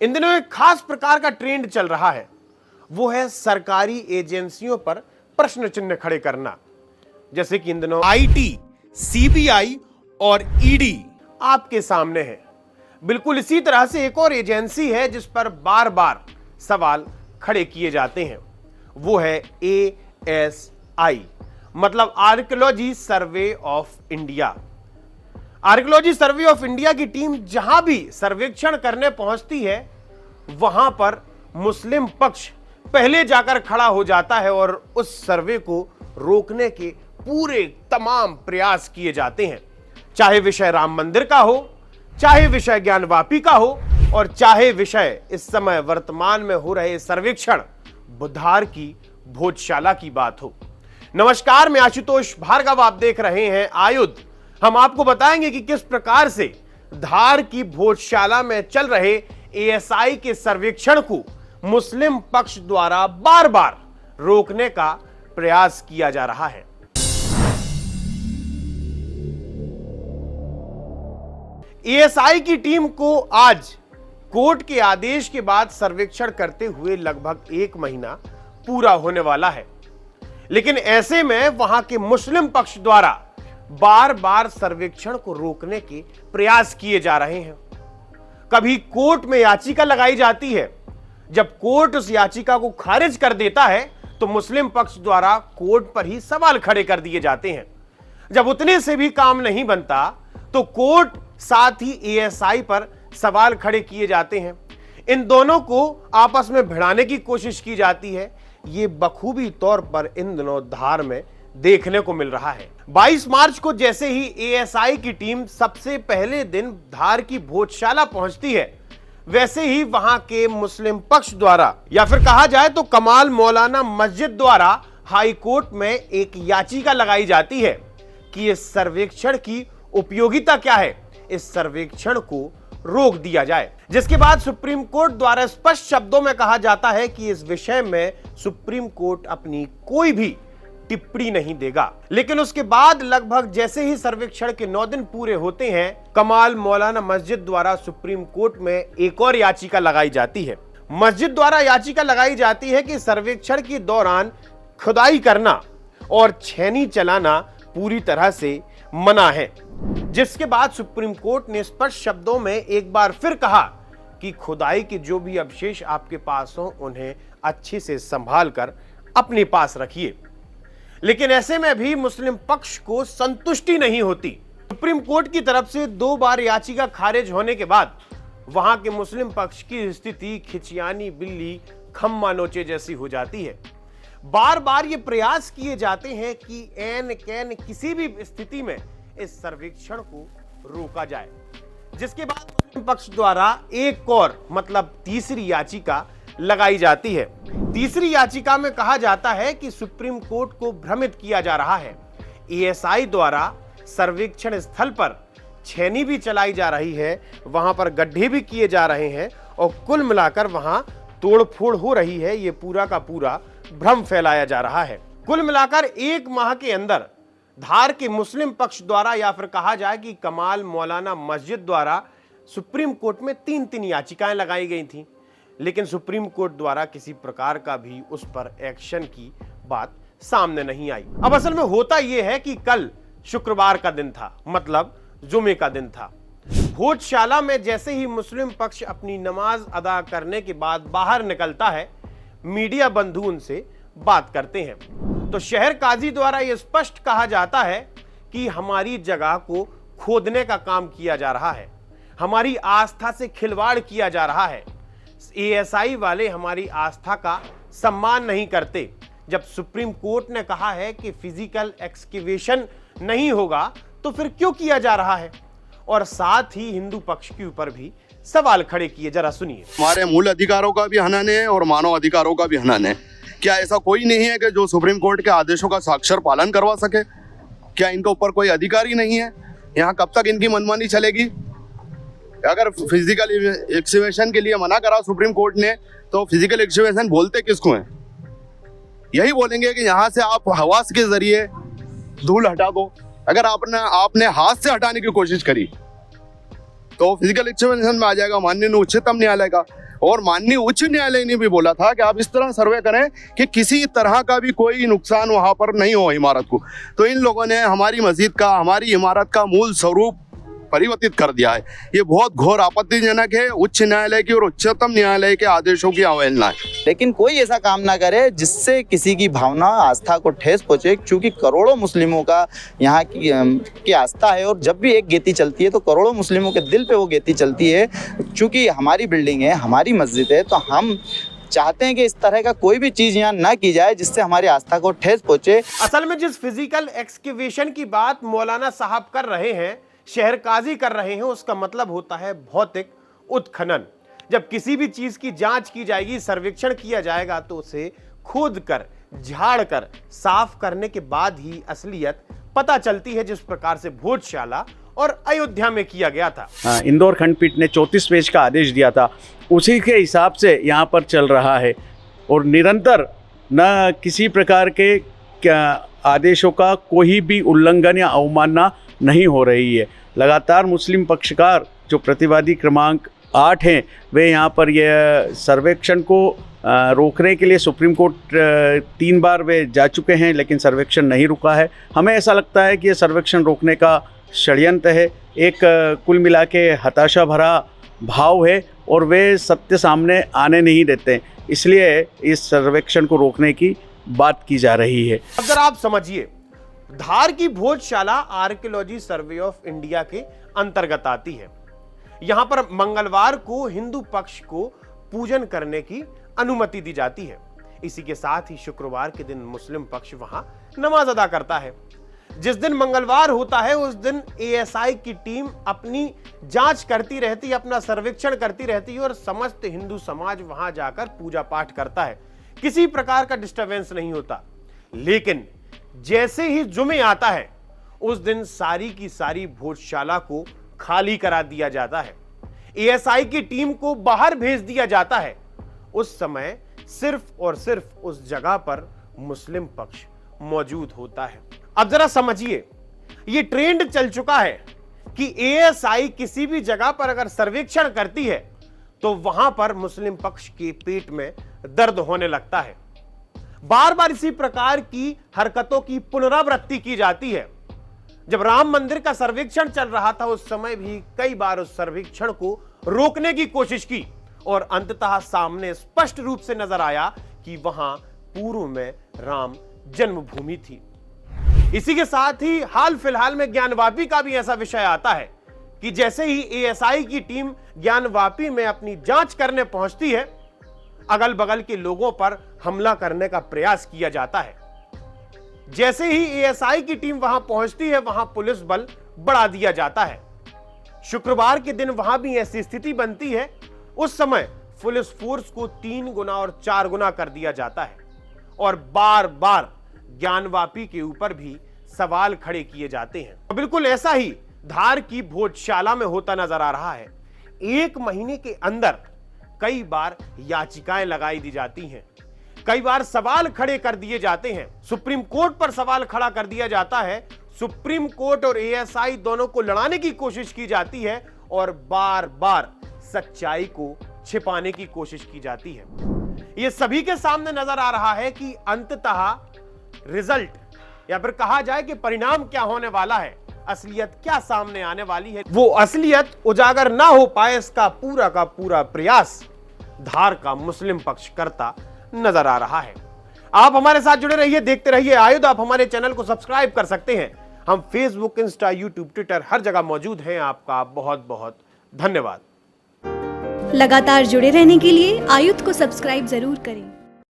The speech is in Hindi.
इन दिनों एक खास प्रकार का ट्रेंड चल रहा है, वो है सरकारी एजेंसियों पर प्रश्न चिन्ह खड़े करना। जैसे कि इन दिनों आईटी, सीबीआई और ईडी आपके सामने है। बिल्कुल इसी तरह से एक और एजेंसी है जिस पर बार बार सवाल खड़े किए जाते हैं, वो है एएसआई, मतलब archaeology survey of India. Archaeology survey of India की टीम जहां भी सर्वेक्षण करने पहुंचती है, वहां पर मुस्लिम पक्ष पहले जाकर खड़ा हो जाता है और उस सर्वे को रोकने के पूरे तमाम प्रयास किए जाते हैं। चाहे विषय राम मंदिर का हो, चाहे विषय ज्ञानवापी का हो, और चाहे विषय इस समय वर्तमान में हो रहे सर्वेक्षण बुधार की भोजशाला की बात हो। नमस्कार, मैं आशुतोष भार्गव, आप देख रहे हैं आयुध। हम आपको बताएंगे कि किस प्रकार से धार की भोजशाला में चल रहे एएसआई के सर्वेक्षण को मुस्लिम पक्ष द्वारा बार बार रोकने का प्रयास किया जा रहा है। एएसआई की टीम को आज कोर्ट के आदेश के बाद सर्वेक्षण करते हुए लगभग 1 महीना पूरा होने वाला है, लेकिन ऐसे में वहां के मुस्लिम पक्ष द्वारा बार बार सर्वेक्षण को रोकने के प्रयास किए जा रहे हैं। कभी कोर्ट में याचिका लगाई जाती है, जब कोर्ट उस याचिका को खारिज कर देता है तो मुस्लिम पक्ष द्वारा कोर्ट पर ही सवाल खड़े कर दिए जाते हैं। जब उतने से भी काम नहीं बनता तो कोर्ट साथ ही एएसआई पर सवाल खड़े किए जाते हैं। इन दोनों को आपस में भिड़ाने की कोशिश की जाती है। ये बखूबी तौर पर इन दिनों धार में देखने को मिल रहा है। 22 मार्च को जैसे ही एएसआई की टीम सबसे पहले दिन धार की भोजशाला पहुंचती है, वैसे ही वहां के मुस्लिम पक्ष द्वारा, या फिर कहा जाए तो कमाल मौलाना मस्जिद द्वारा, हाई कोर्ट में एक याचिका लगाई जाती है कि इस सर्वेक्षण की उपयोगिता क्या है, इस सर्वेक्षण को रोक दिया जाए। जिसके बाद सुप्रीम कोर्ट द्वारा स्पष्ट शब्दों में कहा जाता है कि इस विषय में सुप्रीम कोर्ट अपनी कोई भी टिप्पणी नहीं देगा। लेकिन उसके बाद लगभग जैसे ही सर्वेक्षण के 9 दिन पूरे होते हैं, कमाल मौलाना मस्जिद द्वारा सुप्रीम कोर्ट में एक और याचिका लगाई जाती है। मस्जिद द्वारा याचिका लगाई जाती है कि सर्वेक्षण के दौरान खुदाई करना और छेनी चलाना पूरी तरह से मना है। जिसके बाद सुप्रीम कोर्ट ने स्पष्ट शब्दों में एक बार फिर कहा कि खुदाई के जो भी अवशेष आपके पास हो, उन्हें अच्छे से संभाल कर अपने पास रखिए। लेकिन ऐसे में भी मुस्लिम पक्ष को संतुष्टि नहीं होती। सुप्रीम कोर्ट की तरफ से 2 बार याचिका खारिज होने के बाद वहां के मुस्लिम पक्ष की स्थिति खिचियानी बिल्ली खम्मा नोचे जैसी हो जाती है। बार बार ये प्रयास किए जाते हैं कि ऐन कैन किसी भी स्थिति में इस सर्वेक्षण को रोका जाए। जिसके बाद मुस्लिम पक्ष द्वारा एक और, मतलब तीसरी याचिका लगाई जाती है। तीसरी याचिका में कहा जाता है कि सुप्रीम कोर्ट को भ्रमित किया जा रहा है। एएसआई द्वारा सर्वेक्षण स्थल पर छेनी भी चलाई जा रही है, वहां पर गड्ढे भी किए जा रहे हैं और कुल मिलाकर वहां तोड़फोड़ हो रही है। ये पूरा का पूरा भ्रम फैलाया जा रहा है। कुल मिलाकर 1 माह के अंदर धार के मुस्लिम पक्ष द्वारा, या फिर कहा जाए कि कमाल मौलाना मस्जिद द्वारा, सुप्रीम कोर्ट में 3 याचिकाएं लगाई गई थी, लेकिन सुप्रीम कोर्ट द्वारा किसी प्रकार का भी उस पर एक्शन की बात सामने नहीं आई। अब असल में होता यह है कि कल शुक्रवार का दिन था, मतलब जुमे का दिन था। भोजशाला में जैसे ही मुस्लिम पक्ष अपनी नमाज अदा करने के बाद बाहर निकलता है, मीडिया बंधु उनसे बात करते हैं तो शहर काजी द्वारा यह स्पष्ट कहा जाता है कि हमारी जगह को खोदने का काम किया जा रहा है, हमारी आस्था से खिलवाड़ किया जा रहा है। एएसआई वाले हमारी आस्था का सम्मान नहीं करते। जब सुप्रीम कोर्ट ने कहा है कि फिजिकल एक्सकेवेशन नहीं होगा तो फिर क्यों किया जा रहा है? और साथ ही हिंदू पक्ष के ऊपर भी सवाल खड़े किए। जरा सुनिए। हमारे मूल अधिकारों का भी हनन है और मानव अधिकारों का भी हनन है। क्या ऐसा कोई नहीं है कि जो सुप्रीम कोर्ट के आदेशों का साक्षर पालन करवा सके? क्या इनके ऊपर कोई अधिकारी नहीं है? यहाँ कब तक इनकी मनमानी चलेगी? अगर फिजिकल एक्सकेवेशन के लिए मना करा सुप्रीम कोर्ट ने, तो फिजिकल एक्सकेवेशन बोलते किसको है? यही बोलेंगे कि यहाँ से आप हवास के जरिए धूल हटा दो। अगर आपने हाथ से हटाने की कोशिश करी तो फिजिकल एक्सकेवेशन में आ जाएगा, माननीय उच्चतम न्यायालय का। और माननीय उच्च न्यायालय ने भी बोला था कि आप इस तरह सर्वे करें कि किसी तरह का भी कोई नुकसान वहां पर नहीं हो इमारत को। तो इन लोगों ने हमारी मस्जिद का, हमारी इमारत का मूल स्वरूप परिवर्तित कर दिया है। ये बहुत घोर आपत्तिजनक है। उच्च न्यायालय की और उच्चतम न्यायालय के आदेशों की अवहेलना है। लेकिन कोई ऐसा काम ना करे जिससे किसी की भावना, आस्था को ठेस पहुंचे, क्योंकि करोड़ों मुस्लिमों का यहाँ की आस्था है और जब भी एक गेती चलती है तो करोड़ों मुस्लिमों के दिल पे वो गेती चलती है। क्योंकि हमारी बिल्डिंग है, हमारी मस्जिद है, तो हम चाहते हैं कि इस तरह का कोई भी चीज़ यहाँ ना की जाए जिससे हमारी आस्था को ठेस पहुंचे। असल में जिस फिजिकल एक्सकेवेशन की बात मौलाना साहब कर रहे हैं, शहर काजी कर रहे हैं, उसका मतलब होता है भौतिक उत्खनन। जब किसी भी चीज की जांच की जाएगी, सर्वेक्षण किया जाएगा, तो उसे खोद कर, झाड़ कर, साफ करने के बाद ही असलियत पता चलती है, जिस प्रकार से भोजशाला और अयोध्या में किया गया था। इंदौर खंडपीठ ने 34 पेज का आदेश दिया था, उसी के हिसाब से यहाँ पर चल रहा है और निरंतर न किसी प्रकार के आदेशों का कोई भी उल्लंघन या अवमानना नहीं हो रही है। लगातार मुस्लिम पक्षकार जो प्रतिवादी क्रमांक 8 हैं, वे यहाँ पर यह सर्वेक्षण को रोकने के लिए सुप्रीम कोर्ट 3 बार वे जा चुके हैं, लेकिन सर्वेक्षण नहीं रुका है। हमें ऐसा लगता है कि यह सर्वेक्षण रोकने का षड्यंत्र है, एक कुल मिला के हताशा भरा भाव है और वे सत्य सामने आने नहीं देते, इसलिए इस सर्वेक्षण को रोकने की बात की जा रही है। अगर आप समझिए, धार की Bhojshala archaeology survey of India के अंतर्गत आती है। यहां पर मंगलवार को हिंदू पक्ष को पूजन करने की अनुमति दी जाती है। इसी के साथ ही शुक्रवार के दिन मुस्लिम पक्ष वहां नमाज अदा करता है। जिस दिन मंगलवार होता है उस दिन एएसआई की टीम अपनी जांच करती रहती है, अपना सर्वेक्षण करती रहती है और समस्त हिंदू समाज वहां जाकर पूजा पाठ करता है। किसी प्रकार का डिस्टरबेंस नहीं होता। लेकिन जैसे ही जुमे आता है उस दिन सारी की सारी भोजशाला को खाली करा दिया जाता है, एएसआई की टीम को बाहर भेज दिया जाता है। उस समय सिर्फ और सिर्फ उस जगह पर मुस्लिम पक्ष मौजूद होता है। अब जरा समझिए, यह ट्रेंड चल चुका है कि एएसआई किसी भी जगह पर अगर सर्वेक्षण करती है तो वहां पर मुस्लिम पक्ष के पेट में दर्द होने लगता है। बार बार इसी प्रकार की हरकतों की पुनरावृत्ति की जाती है। जब राम मंदिर का सर्वेक्षण चल रहा था उस समय भी कई बार उस सर्वेक्षण को रोकने की कोशिश की और अंततः सामने स्पष्ट रूप से नजर आया कि वहां पूर्व में राम जन्मभूमि थी। इसी के साथ ही हाल फिलहाल में ज्ञानवापी का भी ऐसा विषय आता है कि जैसे ही एएसआई की टीम ज्ञानवापी में अपनी जांच करने पहुंचती है, अगल बगल के लोगों पर हमला करने का प्रयास किया जाता है। जैसे ही एएसआई की टीम वहां पहुंचती है, वहां पुलिस बल बढ़ा दिया जाता है। शुक्रवार के दिन वहां भी ऐसी स्थिति बनती है। उस समय पुलिस फोर्स को 3 गुना और 4 गुना कर दिया जाता है और बार बार ज्ञानवापी के ऊपर भी सवाल खड़े किए जाते हैं। बिल्कुल ऐसा ही धार की भोजशाला में होता नजर आ रहा है। 1 महीने के अंदर कई बार याचिकाएं लगाई दी जाती हैं, कई बार सवाल खड़े कर दिए जाते हैं। सुप्रीम कोर्ट पर सवाल खड़ा कर दिया जाता है। सुप्रीम कोर्ट और एएसआई दोनों को लड़ाने की कोशिश की जाती है और बार बार सच्चाई को छिपाने की कोशिश की जाती है। यह सभी के सामने नजर आ रहा है कि अंततः रिजल्ट या फिर कहा जाए कि परिणाम क्या होने वाला है, असलियत क्या सामने आने वाली है, वो असलियत उजागर ना हो पाए, इसका पूरा का पूरा प्रयास धार का मुस्लिम पक्ष करता नजर आ रहा है। आप हमारे साथ जुड़े रहिए, देखते रहिए आयुध। आप हमारे चैनल को सब्सक्राइब कर सकते हैं। हम फेसबुक, इंस्टा, यूट्यूब, ट्विटर हर जगह मौजूद हैं। आपका बहुत बहुत धन्यवाद। लगातार जुड़े रहने के लिए आयुध को सब्सक्राइब जरूर करें।